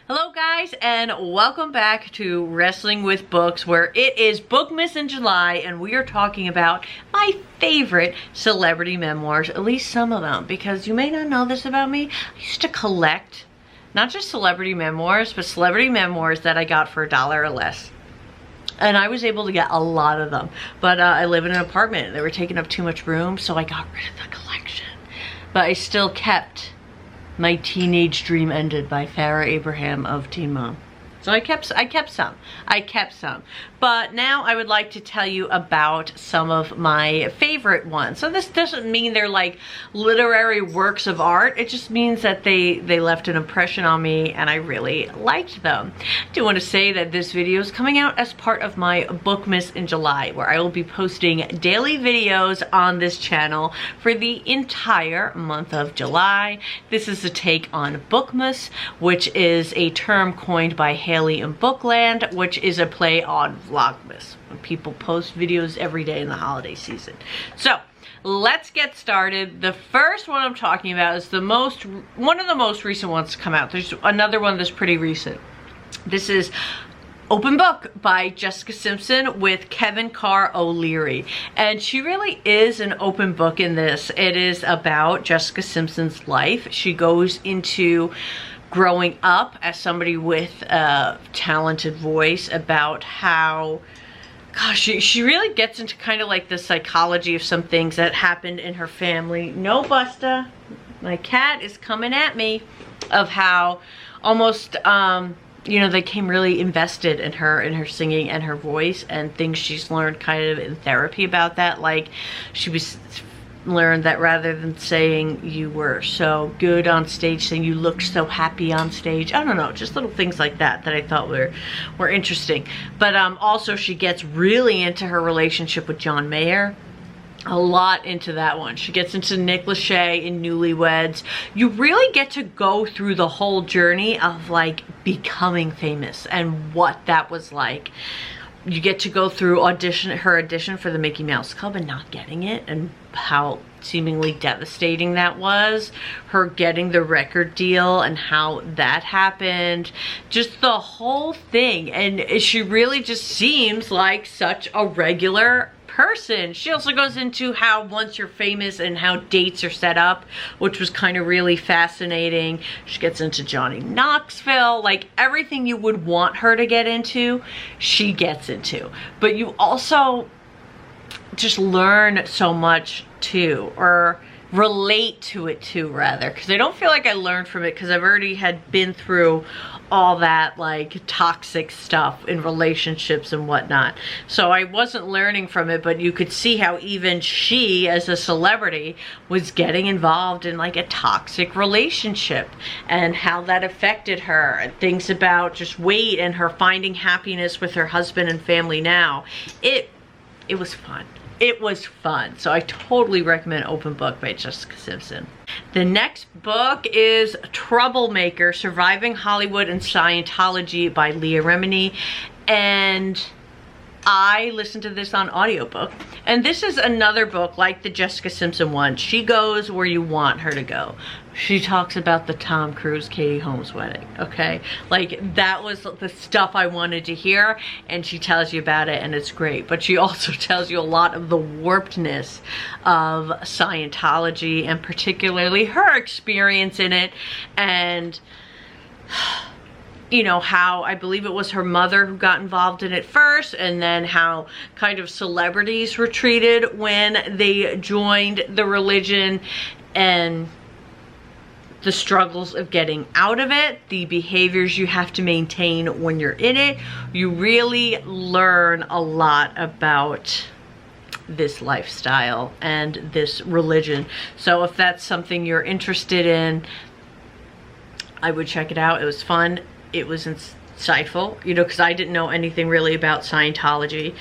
Hello guys, and welcome back to Wrestling with Books, where it is Bookmas in July and we are talking about my favorite celebrity memoirs, at least some of them, because you may not know this about me. I used to collect not just celebrity memoirs, but celebrity memoirs that I got for $1 or less. And I was able to get a lot of them, but I live in an apartment. They were taking up too much room, so I got rid of the collection. But I still kept My Teenage Dream Ended by Farrah Abraham of Teen Mom. So I kept some. But now I would like to tell you about some of my favorite ones. So this doesn't mean they're like literary works of art. It just means that they left an impression on me and I really liked them. I do want to say that this video is coming out as part of my Bookmas in July, where I will be posting daily videos on this channel for the entire month of July. This is a take on Bookmas, which is a term coined by Haley in Bookland, which is a play on Vlogmas, when people post videos every day in the holiday season. So let's get started. The first one I'm talking about is one of the most recent ones to come out. There's another one that's pretty recent. This is Open Book by Jessica Simpson with Kevin Carr O'Leary. And she really is an open book in this. It is about Jessica Simpson's life. She goes into growing up as somebody with a talented voice, about how, gosh, she really gets into kind of like the psychology of some things that happened in her family. No, Busta, my cat is coming at me. Of how almost, you know, they came really invested in her singing and her voice, and things she's learned kind of in therapy about that. Like, she was learned that rather than saying you were so good on stage, saying you looked so happy on stage. I don't know, just little things like that that I thought were interesting. But also she gets really into her relationship with John Mayer. A lot into that one. She gets into Nick Lachey in Newlyweds. You really get to go through the whole journey of like becoming famous and what that was like. You get to go through her audition for the Mickey Mouse Club and not getting it, and how seemingly devastating that was. Her getting the record deal and how that happened. Just the whole thing. And she really just seems like such a regular person. She also goes into how once you're famous and how dates are set up, which was kind of really fascinating. She gets into Johnny Knoxville, like everything you would want her to get into, she gets into. But you also just learn so much too, or relate to it too, rather, because I don't feel like I learned from it, because I've already had been through all that like toxic stuff in relationships and whatnot. So I wasn't learning from it, but you could see how even she as a celebrity was getting involved in like a toxic relationship and how that affected her, and things about just weight and her finding happiness with her husband and family now. It was fun. It was fun. So I totally recommend Open Book by Jessica Simpson. The next book is Troublemaker, Surviving Hollywood and Scientology by Leah Remini. And I listened to this on audiobook. And this is another book like the Jessica Simpson one. She goes where you want her to go. She talks about the Tom Cruise, Katie Holmes wedding, okay? Like, that was the stuff I wanted to hear, and she tells you about it, and it's great. But she also tells you a lot of the warpedness of Scientology, and particularly her experience in it, and you know, how I believe it was her mother who got involved in it first, and then how kind of celebrities were treated when they joined the religion, and the struggles of getting out of it, the behaviors you have to maintain when you're in it. You really learn a lot about this lifestyle and this religion. So if that's something you're interested in, I would check it out. It was fun. It was insightful, you know, because I didn't know anything really about Scientology.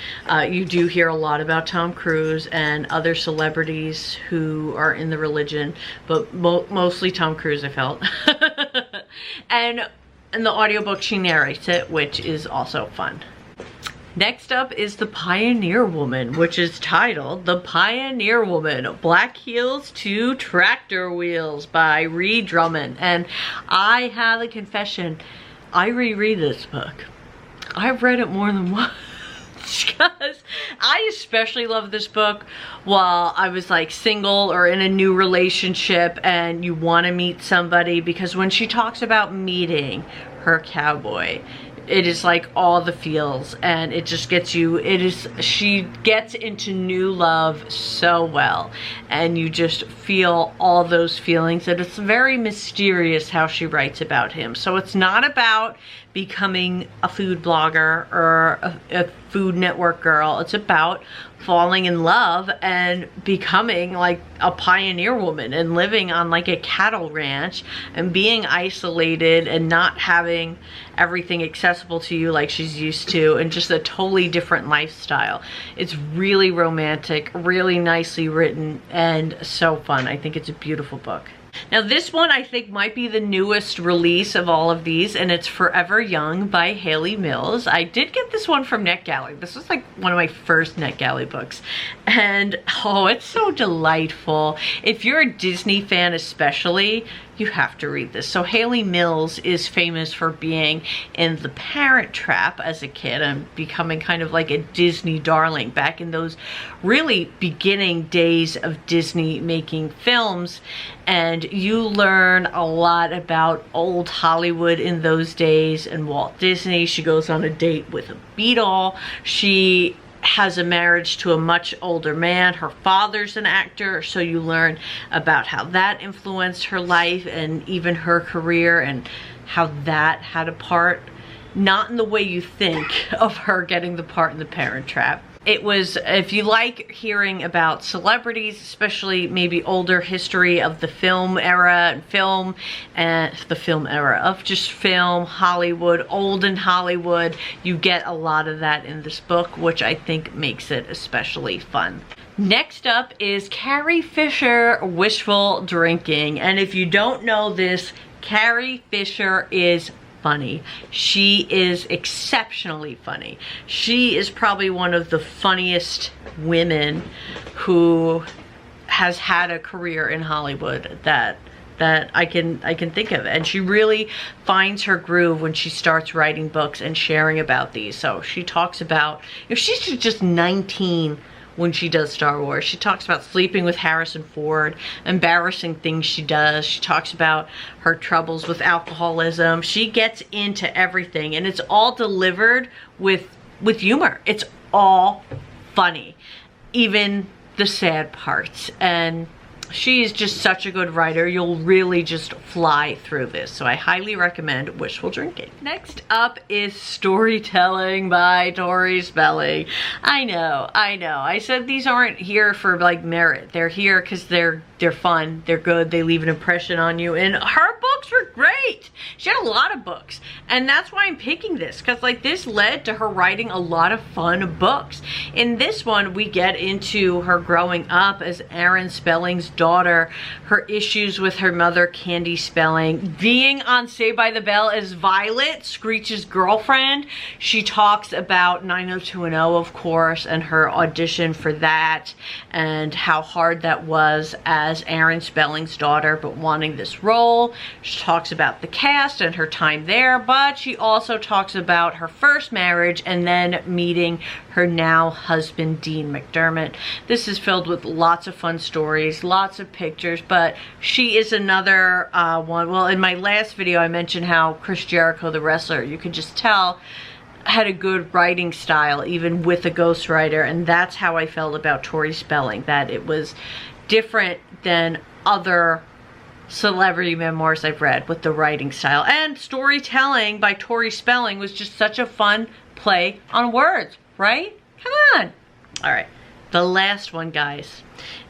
You do hear a lot about Tom Cruise and other celebrities who are in the religion, but mostly Tom Cruise, I felt. And in the audiobook, she narrates it, which is also fun. Next up is The Pioneer Woman, which is titled The Pioneer Woman, Black Heels to Tractor Wheels by Ree Drummond. And I have a confession, I reread this book. I've read it more than once because I especially love this book while I was like single or in a new relationship and you want to meet somebody, because when she talks about meeting her cowboy, it is like all the feels, and it just gets you, she gets into new love so well, and you just feel all those feelings, and it's very mysterious how she writes about him. So it's not about becoming a food blogger or a Food Network girl. It's about falling in love and becoming like a pioneer woman and living on like a cattle ranch and being isolated and not having everything accessible to you like she's used to, and just a totally different lifestyle. It's really romantic, really nicely written, and so fun. I think it's a beautiful book. Now this one I think might be the newest release of all of these, and it's Forever Young by Haley Mills. I did get this one from NetGalley. This was like one of my first NetGalley books, and oh, it's so delightful. If you're a Disney fan especially, you have to read this. So Haley Mills is famous for being in The Parent Trap as a kid and becoming kind of like a Disney darling back in those really beginning days of Disney making films. And you learn a lot about old Hollywood in those days and Walt Disney. She goes on a date with a Beatle. She has a marriage to a much older man. Her father's an actor, so you learn about how that influenced her life and even her career, and how that had a part, not in the way you think of her getting the part in The Parent Trap. It was, if you like hearing about celebrities, especially maybe older history of the film era and film, and the film era of just film, Hollywood, olden Hollywood, you get a lot of that in this book, which I think makes it especially fun. Next up is Carrie Fisher, Wishful Drinking. And if you don't know this, Carrie Fisher is funny. She is exceptionally funny. She is probably one of the funniest women who has had a career in Hollywood that I can think of, and she really finds her groove when she starts writing books and sharing about these. So she talks about, you know, she's just 19 when she does Star Wars. She talks about sleeping with Harrison Ford, embarrassing things she does. She talks about her troubles with alcoholism. She gets into everything, and it's all delivered with humor. It's all funny, even the sad parts. And she is just such a good writer. You'll really just fly through this. So I highly recommend Wishful Drinking. Next up is Storytelling by Tori Spelling. I know. I said these aren't here for like merit. They're here because they're fun, they're good, they leave an impression on you, and her books were great. She had a lot of books, and that's why I'm picking this, because like this led to her writing a lot of fun books. In this one, we get into her growing up as Aaron Spelling's daughter, her issues with her mother, Candy Spelling, being on Saved by the Bell as Violet, Screech's girlfriend. She talks about 90210, of course, and her audition for that, and how hard that was as Aaron Spelling's daughter, but wanting this role. She talks about the cast and her time there, but she also talks about her first marriage and then meeting her now husband, Dean McDermott. This is filled with lots of fun stories, lots of pictures, but she is another one. Well, in my last video, I mentioned how Chris Jericho, the wrestler, you could just tell had a good writing style, even with a ghostwriter, and that's how I felt about Tori Spelling, that it was different than other celebrity memoirs I've read with the writing style. And Storytelling by Tori Spelling was just such a fun play on words, right? Come on. All right, the last one, guys,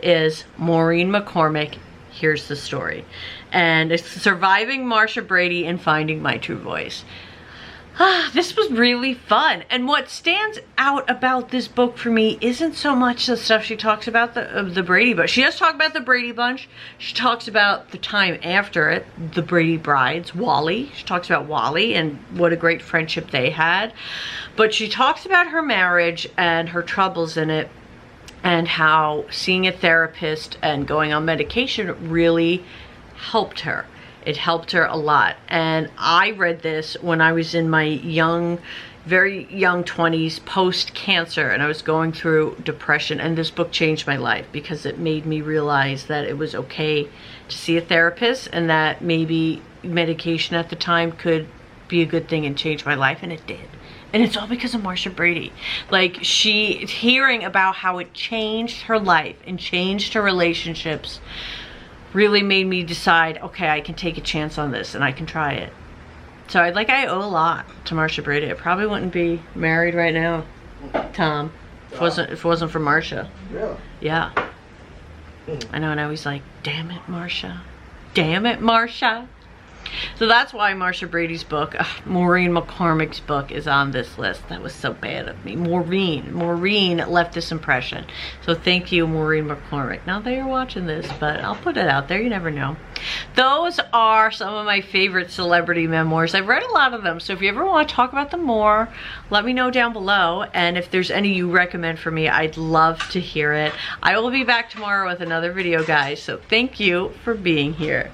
is Maureen McCormick, Here's the Story. And it's Surviving Marsha Brady and Finding My True Voice. This was really fun. And what stands out about this book for me isn't so much the stuff she talks about the Brady Bunch. She does talk about the Brady Bunch. She talks about the time after it, the Brady Brides, Wally. She talks about Wally and what a great friendship they had. But she talks about her marriage and her troubles in it, and how seeing a therapist and going on medication really helped her. It helped her a lot. And I read this when I was in my very young 20s, post-cancer, and I was going through depression, and this book changed my life because it made me realize that it was okay to see a therapist, and that maybe medication at the time could be a good thing and change my life, and it did. And it's all because of Marsha Brady. Like, hearing about how it changed her life and changed her relationships really made me decide, okay, I can take a chance on this and I can try it. So I owe a lot to Marsha Brady. I probably wouldn't be married right now, Tom, if it wasn't for Marsha. Really? Yeah. I know, and I was like, damn it, Marsha. Damn it, Marsha. So that's why Marsha Brady's book, Maureen McCormick's book, is on this list. That was so bad of me. Maureen left this impression. So thank you, Maureen McCormick. Not that you're watching this, but I'll put it out there. You never know. Those are some of my favorite celebrity memoirs. I've read a lot of them, so if you ever want to talk about them more, let me know down below. And if there's any you recommend for me, I'd love to hear it. I will be back tomorrow with another video, guys. So thank you for being here.